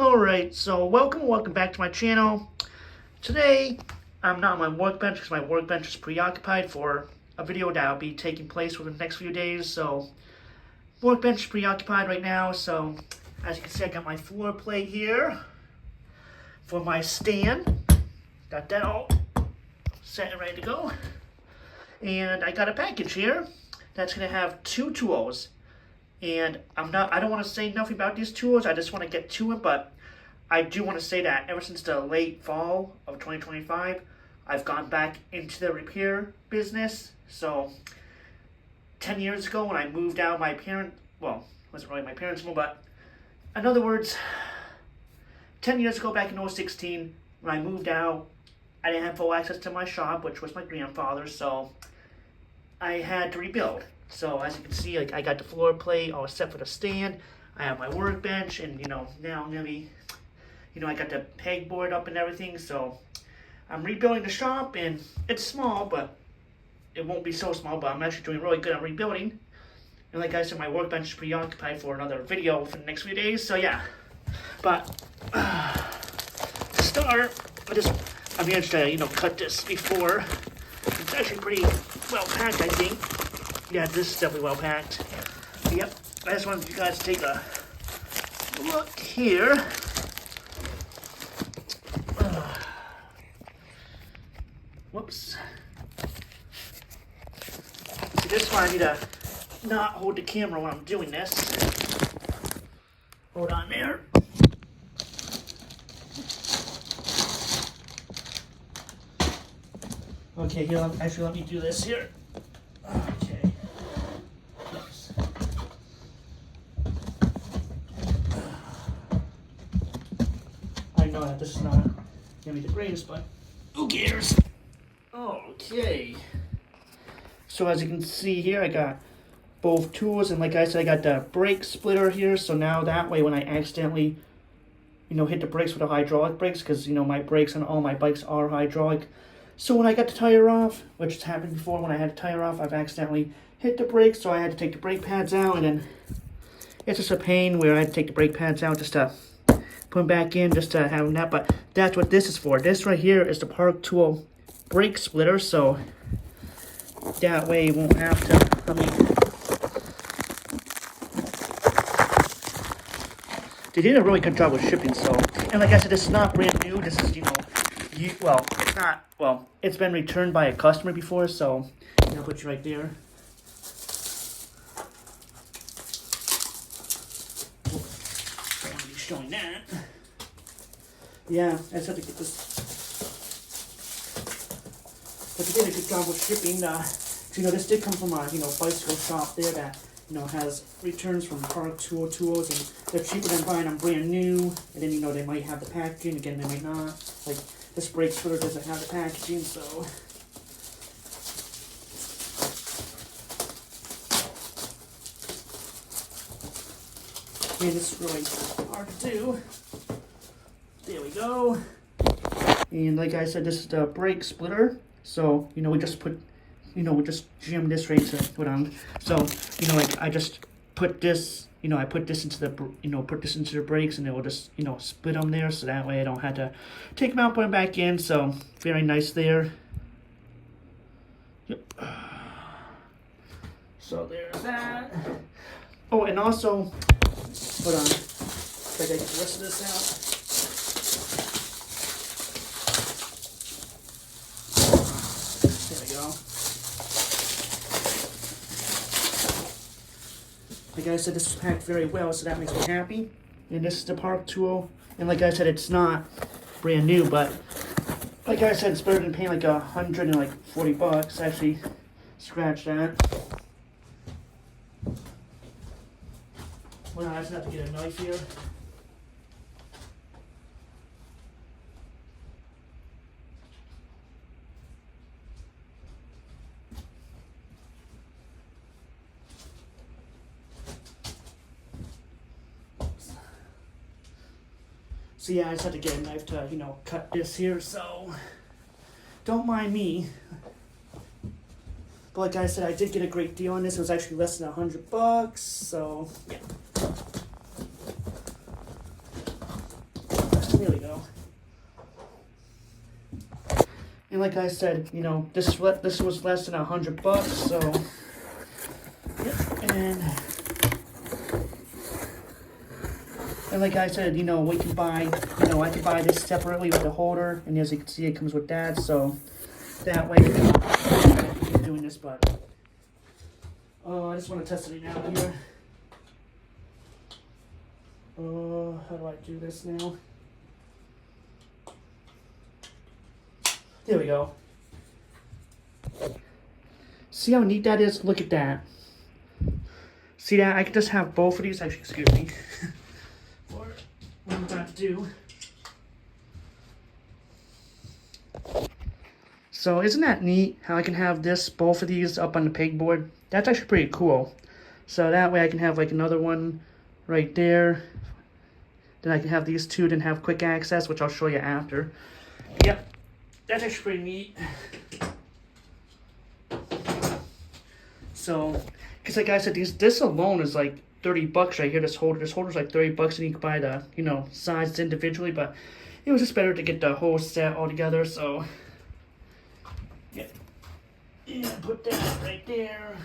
Alright, so welcome back to my channel. Today, I'm not on my workbench because my workbench is preoccupied for a video that will be taking place within the next few days. So, workbench is preoccupied right now. So, as you can see, I got my floor plate here for my stand. Got that all set and ready to go. And I got a package here that's going to have two tools. And I don't want to say nothing about these tools, I just want to get to it, but I do want to say that ever since the late fall of 2025, I've gone back into the repair business. So, 10 years ago when I moved out, it wasn't really my parents' home, but in other words, 10 years ago back in 2016, when I moved out, I didn't have full access to my shop, which was my grandfather's, so I had to rebuild. So as you can see, I got the floor plate all set for the stand. I have my workbench, and now I'm gonna be, I got the pegboard up and everything. So I'm rebuilding the shop, and it's small, but it won't be so small. But I'm actually doing really good on rebuilding. And like I said, my workbench is preoccupied for another video for the next few days. So yeah, but to start, I'm here to cut this before. It's actually pretty well packed, I think. Yeah, this is definitely well packed. Yep, I just wanted you guys to take a look here. Whoops. See, this is why I need to not hold the camera when I'm doing this. Hold on there. Okay, here, let me do this here. Okay. Oops. I know that this is not gonna be the greatest, but who cares? Okay. So as you can see here, I got both tools, and like I said, I got the brake splitter here. So now that way, when I accidentally, hit the brakes with the hydraulic brakes, because my brakes on all my bikes are hydraulic. So when I got the tire off, which has happened before, when I had the tire off, I've accidentally hit the brakes, so I had to take the brake pads out, and then it's just a pain where I had to take the brake pads out just to put them back in, just to have them that. But that's what this is for. This right here is the Park Tool brake splitter, so that way you won't have to, they did a really good job with shipping. So, and like I said, this is not brand new. This is, it's been returned by a customer before, so I'll put you right there. Don't want to be showing that. Yeah, I just have to get this. But they did a good job with shipping. This did come from a bicycle shop there that has returns from Park Tool tools, and they're cheaper than buying them brand new. And then they might have the packaging. Again, they might not. Like, this brake splitter doesn't have the packaging, so. Man, this is really hard to do. There we go. And like I said, this is the brake splitter. So, we just put, we just jam this right to put on. So, I just put this, I put this into the brakes, and it will just, split them there, so that way I don't have to take them out, put them back in. So, very nice there. Yep. So, there's that. Oh, and also, hold on, I gotta get the rest of this out. There we go. Like I said, this is packed very well, so that makes me happy. And this is the Park Tool. And like I said, it's not brand new, but like I said, it's better than paying like $140. Actually, scratch that. Well, I just have to get a knife here. So yeah, I just had to get a knife to, cut this here, so don't mind me. But like I said, I did get a great deal on this. It was actually less than $100, so yeah. And like I said, you know, this was less than $100, so yep. And like I said, you know, we can buy, you know, I can buy this separately with the holder, and as you can see, it comes with that, so that way we can keep doing this. But I just want to test it out here. How do I do this now? There we go. See how neat that is? Look at that. See that? I could just have both of these. Actually, excuse me. Or what I'm about to do. So isn't that neat how I can have both of these up on the pegboard? That's actually pretty cool. So that way I can have like another one right there. Then I can have these two, then have quick access, which I'll show you after. Yep. That's actually pretty neat. So, because like I said, this alone is like $30 right here. This holder's like $30, and you can buy the, you know, sides individually. But it was just better to get the whole set all together. So, yeah, put that right there,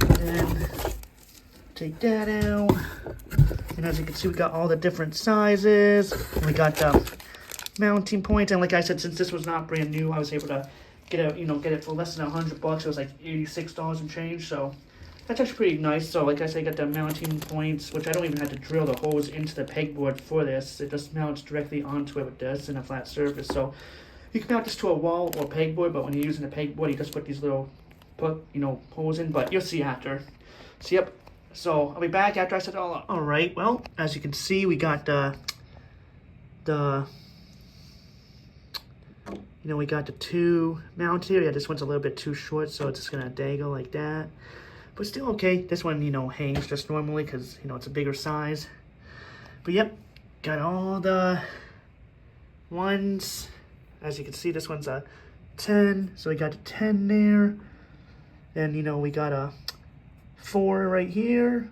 and then take that out. And as you can see, we got all the different sizes. And we got the mounting points, and like I said, since this was not brand new, I was able to get it for less than $100. It was like $86 and change, so that's actually pretty nice. So like I said, I got the mounting points, which I don't even have to drill the holes into the pegboard for this. It just mounts directly onto it with this in a flat surface. So you can mount this to a wall or pegboard, but when you're using a pegboard, you just put these little holes in. But you'll see after. So yep. So I'll be back after I set it all up. All right. Well, as you can see, we got we got the two mounts here. Yeah, this one's a little bit too short, so it's just gonna dangle like that. But still okay. This one, hangs just normally because, it's a bigger size. But yep, got all the ones. As you can see, this one's a 10. So we got a 10 there. And, we got a 4 right here.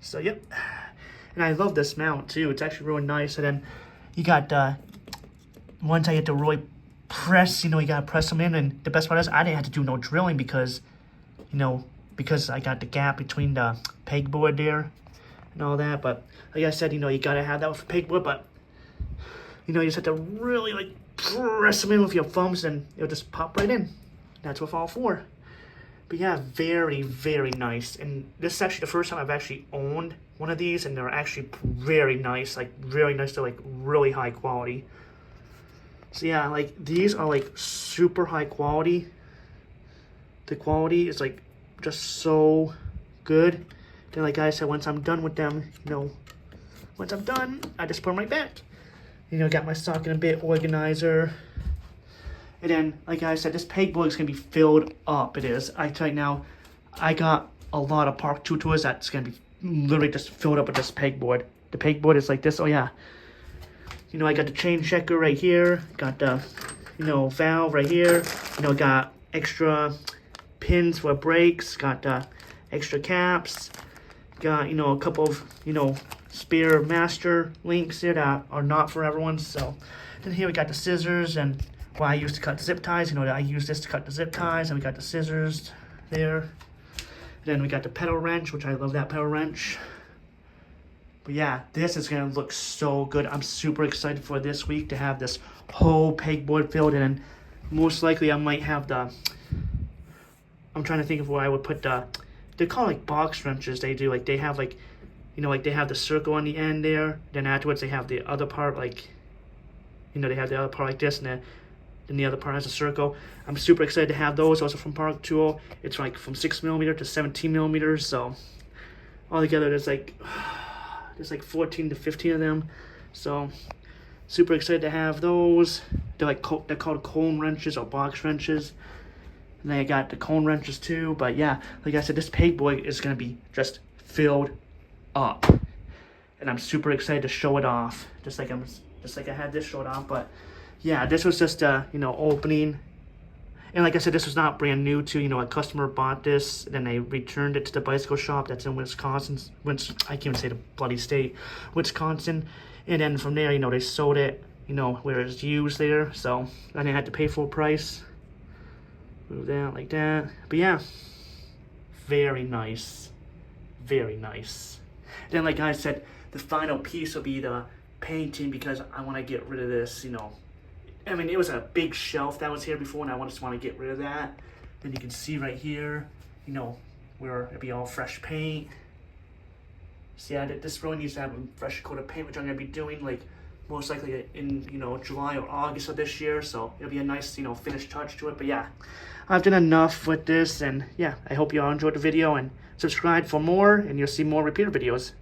So yep. And I love this mount too. It's actually really nice. And then you got ones I had to really press, you gotta press them in, and the best part is I didn't have to do no drilling because I got the gap between the pegboard there and all that. But like I said, you gotta have that for pegboard, but you just have to really press them in with your thumbs and it'll just pop right in. That's with all 4. But yeah, very, very nice. And this is actually the first time I've actually owned one of these, and they're actually very nice, very nice. They're really high quality. So yeah, these are super high quality. The quality is just so good. Then like I said, once I'm done with them, once I'm done, I just put them right back. Got my socket and bit organizer. And then, like I said, this pegboard is gonna be filled up. It is. I tell you now, I got a lot of Park 2 toys that's gonna be literally just filled up with this pegboard. The pegboard is like this. Oh yeah. I got the chain checker right here, got the, valve right here, got extra pins for brakes, got the extra caps, got, a couple of, spare master links here that are not for everyone. So then here we got the scissors, and I used to cut the zip ties, I use this to cut the zip ties, and we got the scissors there. Then we got the pedal wrench, which I love that pedal wrench. But yeah, this is going to look so good. I'm super excited for this week to have this whole pegboard filled in. And most likely I might have I'm trying to think of where I would put they're called box wrenches. They do, they have they have the circle on the end there. Then afterwards they have the other part, they have the other part like this, and then the other part has a circle. I'm super excited to have those also from Park Tool. It's from 6mm to 17mm. So altogether there's there's 14 to 15 of them, so super excited to have those. They're called cone wrenches or box wrenches, and then I got the cone wrenches too. But yeah, like I said, this pegboard is gonna be just filled up, and I'm super excited to show it off, just like I had this showed off. But yeah, this was just opening. And like I said, this was not brand new too. A customer bought this, then they returned it to the bicycle shop that's in Wisconsin. I can't even say the bloody state, Wisconsin. And then from there, they sold it, you know, where it's used there, so I didn't have to pay full price. Move that like that. But yeah, very nice. Very nice. Then, like I said, the final piece will be the painting, because I want to get rid of this, you know. I mean, it was a big shelf that was here before, and I just want to get rid of that. Then you can see right here, you know, where it'll be all fresh paint. See, this really needs to have a fresh coat of paint, which I'm going to be doing, like, most likely in, you know, July or August of this year. So it'll be a nice, you know, finished touch to it. But yeah, I've done enough with this. And yeah, I hope you all enjoyed the video, and subscribe for more, and you'll see more repeater videos.